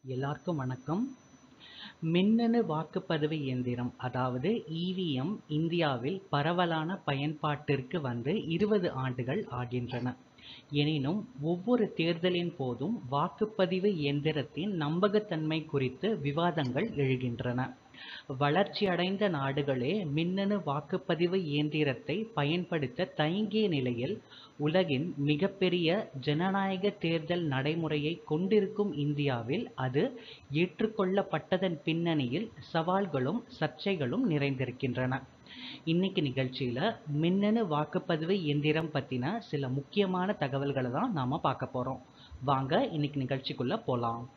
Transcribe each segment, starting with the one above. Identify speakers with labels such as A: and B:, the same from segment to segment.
A: எல்லாருக்கும் வணக்கம். மின்னணு வாக்குப்பதிவு இயந்திரம் அதாவது இவிஎம் இந்தியாவில் பரவலான பயன்பாட்டிற்கு வந்து 20 ஆண்டுகள் ஆகின்றன. எனினும் ஒவ்வொரு தேர்தலின் போதும் வாக்குப்பதிவு இயந்திரத்தின் நம்பகத்தன்மை குறித்து விவாதங்கள் எழுகின்றன. வளர்ச்சியடைந்த நாடுகளே மின்னணு வாக்குப்பதிவு இயந்திரத்தை பயன்படுத்த தயங்கிய நிலையில் உலகின் மிகப்பெரிய ஜனநாயக தேர்தல் நடைமுறையை கொண்டிருக்கும் இந்தியாவில் அது ஏற்றுக்கொள்ளப்பட்டதன் பின்னணியில் சவால்களும் சர்ச்சைகளும் நிறைந்திருக்கின்றன. இன்னைக்கு நிகழ்ச்சியில மின்னணு வாக்குப்பதிவு இயந்திரம் பத்தின சில முக்கியமான தகவல்களை தான் நாம பார்க்க போறோம். வாங்க இன்னைக்கு நிகழ்ச்சிக்குள்ள போலாம்.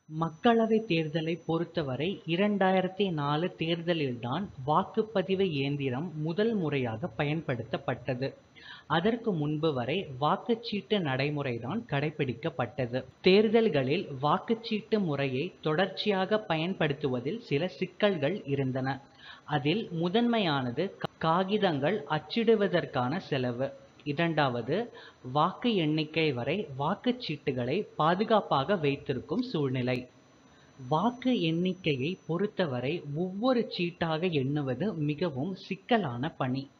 A: மக்களவைத் தேர்தலைப் பொறுத்தவரை 2004 தேர்தலில்தான் வாக்குப்பதிவு இயந்திரம் முதல் முறையாக பயன்படுத்தப்பட்டது. அதற்கு முன்பு வரை வாக்குச்சீட்டு நடைமுறைதான் கடைபிடிக்கப்பட்டது. தேர்தல்களில் வாக்குச்சீட்டு முறையை தொடர்ச்சியாக பயன்படுத்துவதில் சில சிக்கல்கள் இருந்தன. அதில் முதன்மையானது காகிதங்கள் அச்சிடுவதற்கான செலவு. இரண்டாவது, வாக்கு எண்ணிக்கை வரை வாக்குச்சீட்டுகளை பாதுகாப்பாக வைத்திருக்கும் சூழ்நிலை. வாக்கு எண்ணிக்கையை பொறுத்தவரை ஒவ்வொரு சீட்டாக எண்ணுவது மிகவும் சிக்கலான பணி.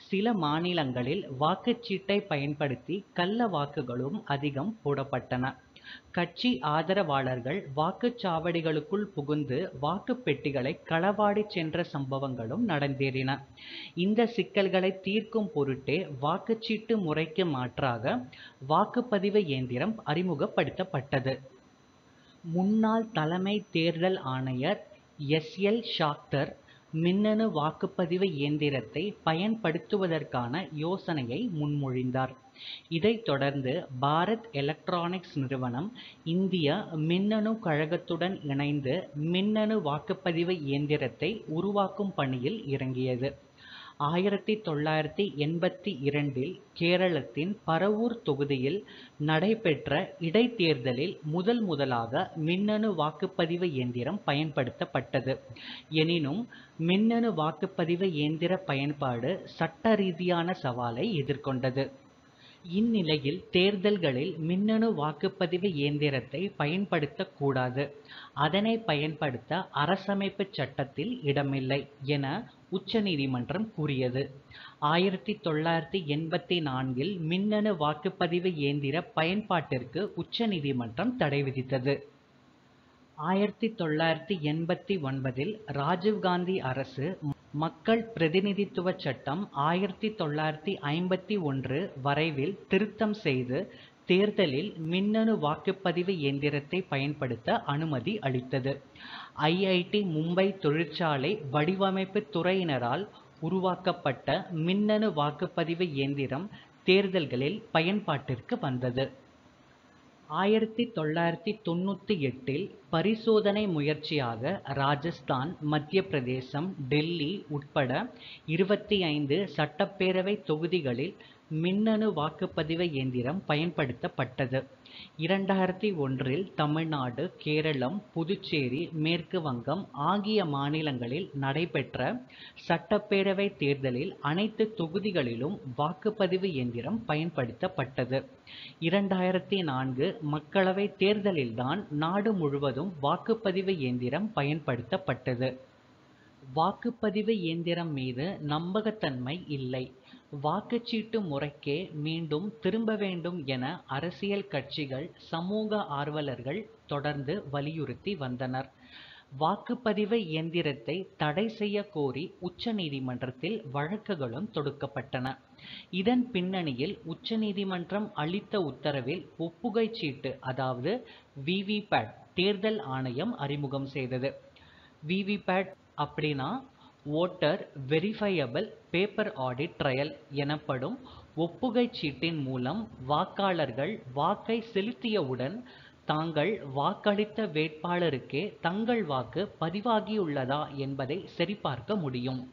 A: சில மாநிலங்களில் வாக்குச்சீட்டை பயன்படுத்தி கள்ள வாக்குகளும் அதிகம் போடப்பட்டன. கட்சி ஆதரவாளர்கள் வாக்குச்சாவடிகளுக்குள் புகுந்து வாக்குப் பெட்டிகளை களவாடி சென்ற சம்பவங்களும் நடந்தேறின. இந்த சிக்கல்களை தீர்க்கும் பொருட்டே வாக்குச்சீட்டு முறைக்கு மாற்றாக வாக்குப்பதிவு இயந்திரம் அறிமுகப்படுத்தப்பட்டது. முன்னாள் தலைமை தேர்தல் ஆணையர் எஸ்.எல். ஷாக்டர் மின்னணு வாக்குப்பதிவு இயந்திரத்தை பயன்படுத்துவதற்கான யோசனையை முன்மொழிந்தார். இதைத் தொடர்ந்து பாரத் எலக்ட்ரானிக்ஸ் நிறுவனம் இந்திய மின்னணு கழகத்துடன் இணைந்து மின்னணு வாக்குப்பதிவு இயந்திரத்தை உருவாக்கும் பணியில் இறங்கியது. 1982 கேரளத்தின் பரவூர் தொகுதியில் நடைபெற்ற இடைத்தேர்தலில் முதலாக மின்னணு வாக்குப்பதிவு இயந்திரம் பயன்படுத்தப்பட்டது. எனினும் மின்னணு வாக்குப்பதிவு இயந்திர பயன்பாடு சட்ட ரீதியான சவாலை எதிர்கொண்டது. இந்நிலையில் தேர்தல்களில் மின்னணு வாக்குப்பதிவு இயந்திரத்தை பயன்படுத்தக்கூடாது, அதனை பயன்படுத்த அரசமைப்புச் சட்டத்தில் இடமில்லை என உச்சநீதிமன்றம் கூறியது. 1984 மின்னணு வாக்குப்பதிவு இயந்திர பயன்பாட்டிற்கு உச்சநீதிமன்றம் தடை விதித்தது. 1989 ராஜீவ்காந்தி அரசு மக்கள் பிரதிநிதித்துவ சட்டம் 1951 வரைவில் திருத்தம் செய்து தேர்தலில் மின்னணு வாக்குப்பதிவு இயந்திரத்தை பயன்படுத்த அனுமதி அளித்தது. ஐஐடி மும்பை தொழிற்சாலை வடிவமைப்பு துறையினரால் உருவாக்கப்பட்ட மின்னணு வாக்குப்பதிவு இயந்திரம் தேர்தல்களில் பயன்பாட்டிற்கு வந்தது. 1998 பரிசோதனை முயற்சியாக ராஜஸ்தான், மத்திய பிரதேசம், டெல்லி உட்பட 25 சட்டப்பேரவை தொகுதிகளில் மின்னணு வாக்குப்பதிவு இயந்திரம் பயன்படுத்தப்பட்டது. 2001 தமிழ்நாடு, கேரளம், புதுச்சேரி, மேற்கு வங்கம் ஆகிய மாநிலங்களில் நடைபெற்ற சட்டப்பேரவை தேர்தலில் அனைத்து தொகுதிகளிலும் வாக்குப்பதிவு இயந்திரம் பயன்படுத்தப்பட்டது. 2004 மக்களவை தேர்தலில்தான் நாடு முழுவதும் வாக்குப்பதிவு இயந்திரம் பயன்படுத்தப்பட்டது. வாக்குப்பதிவு இயந்திரம் மீது நம்பகத்தன்மை இல்லை. வாக்குச்சீட்டு முறைக்கே மீண்டும் திரும்ப வேண்டும் என அரசியல் கட்சிகள், சமூக ஆர்வலர்கள் தொடர்ந்து வலியுறுத்தி வந்தனர். வாக்குப்பதிவு இயந்திரத்தை தடை செய்ய கோரி உச்சநீதிமன்றத்தில் வழக்குகளும் தொடுக்கப்பட்டன. இதன் பின்னணியில் உச்சநீதிமன்றம் அளித்த உத்தரவில் ஒப்புகைச் சீட்டு அதாவது விவிபேட் தேர்தல் ஆணையம் அறிமுகம் செய்தது. விவிபேட் அப்படின்னா voter verifiable paper audit trail எனப்படும் ஒப்புகைச் சீட்டின் மூலம் வாக்காளர்கள் வாக்கை செலுத்தியவுடன் தாங்கள் வாக்களித்த வேட்பாளருக்கே தங்கள் வாக்கு பதிவாகியுள்ளதா என்பதை சரிபார்க்க முடியும்.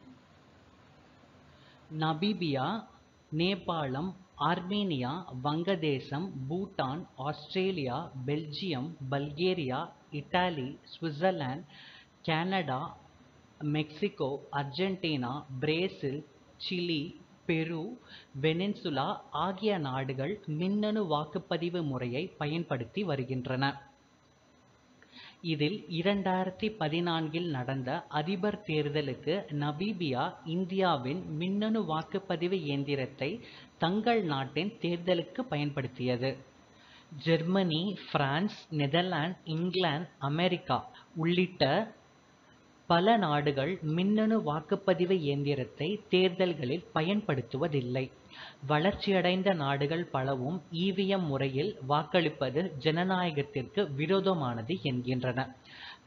A: நமீபியா, நேபாளம், ஆர்மேனியா, வங்கதேசம், Bhutan, Australia, Belgium, Bulgaria, Italy, Switzerland, Canada, Mexico, Argentina, Brazil, Chile, பெரு, வெனின்சுலா ஆகிய நாடுகள் மின்னணு வாக்குப்பதிவு முறையை பயன்படுத்தி வருகின்றன. இதில் 2014 நடந்த அதிபர் தேர்தலுக்கு நமீபியா இந்தியாவின் மின்னணு வாக்குப்பதிவு இயந்திரத்தை தங்கள் நாட்டின் தேர்தலுக்கு பயன்படுத்தியது. Germany, France, Netherlands, England, America உள்ளிட்ட பல நாடுகள் மின்னணு வாக்குப்பதிவு இயந்திரத்தை தேர்தல்களில் பயன்படுத்துவதில்லை. வளர்ச்சியடைந்த நாடுகள் பலவும் இவிஎம் முறையில் வாக்களிப்பது ஜனநாயகத்திற்கு விரோதமானது என்கின்றன.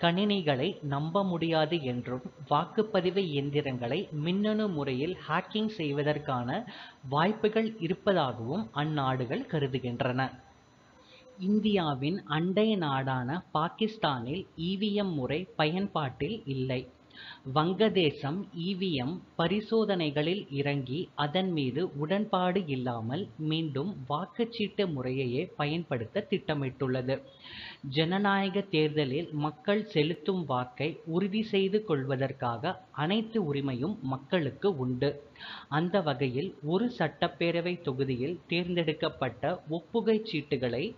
A: கணினிகளை நம்ப முடியாது என்றும் வாக்குப்பதிவு இயந்திரங்களை மின்னணு முறையில் ஹேக்கிங் செய்வதற்கான வாய்ப்புகள் இருப்பதாகவும் அந்நாடுகள் கருதுகின்றன. இந்தியாவின் அண்டை நாடான பாகிஸ்தானில் இவிஎம் முறை பயன்பாட்டில் இல்லை. வங்கதேசம் இவிஎம் பரிசோதனைகளில் இறங்கி அதன் மீது உடன்பாடு இல்லாமல் மீண்டும் வாக்குச்சீட்டு முறையையே பயன்படுத்த திட்டமிட்டுள்ளது. ஜனநாயக தேர்தலில் மக்கள் செலுத்தும் வாக்கை உறுதி செய்து கொள்வதற்காக அனைத்து உரிமையும் மக்களுக்கு உண்டு. அந்த வகையில் ஒரு சட்டப்பேரவை தொகுதியில் தேர்ந்தெடுக்கப்பட்ட ஒப்புகைச் சீட்டுகளை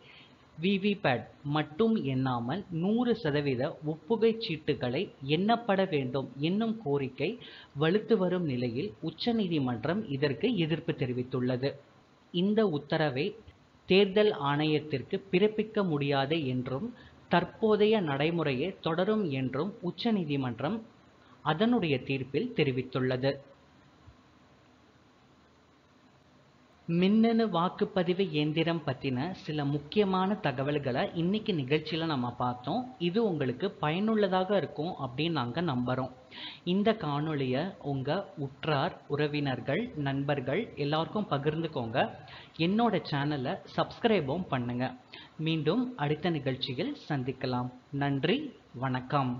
A: விவிபேட் மட்டும் எண்ணாமல் 100% ஒப்புகைச் சீட்டுகளை எண்ணப்பட வேண்டும் என்னும் கோரிக்கை வலுத்து வரும் நிலையில் உச்சநீதிமன்றம் இதற்கு எதிர்ப்பு தெரிவித்துள்ளது. இந்த உத்தரவை தேர்தல் ஆணையத்திற்கு பிறப்பிக்க முடியாது என்றும் தற்போதைய நடைமுறையே தொடரும் என்றும் உச்சநீதிமன்றம் அதனுடைய தீர்ப்பில் தெரிவித்துள்ளது. மின்னணு வாக்குப்பதிவு இயந்திரம் பற்றின சில முக்கியமான தகவல்களை இன்னைக்கு நிகழ்ச்சியில் நம்ம பார்த்தோம். இது உங்களுக்கு பயனுள்ளதாக இருக்கும் அப்படின்னு நாங்கள் நம்புகிறோம். இந்த காணொளியை உங்கள் உற்றார், உறவினர்கள், நண்பர்கள் எல்லாருக்கும் பகிர்ந்துக்கோங்க. என்னோட சேனலை சப்ஸ்கிரைபும் பண்ணுங்க. மீண்டும் அடுத்த நிகழ்ச்சியில் சந்திக்கலாம். நன்றி, வணக்கம்.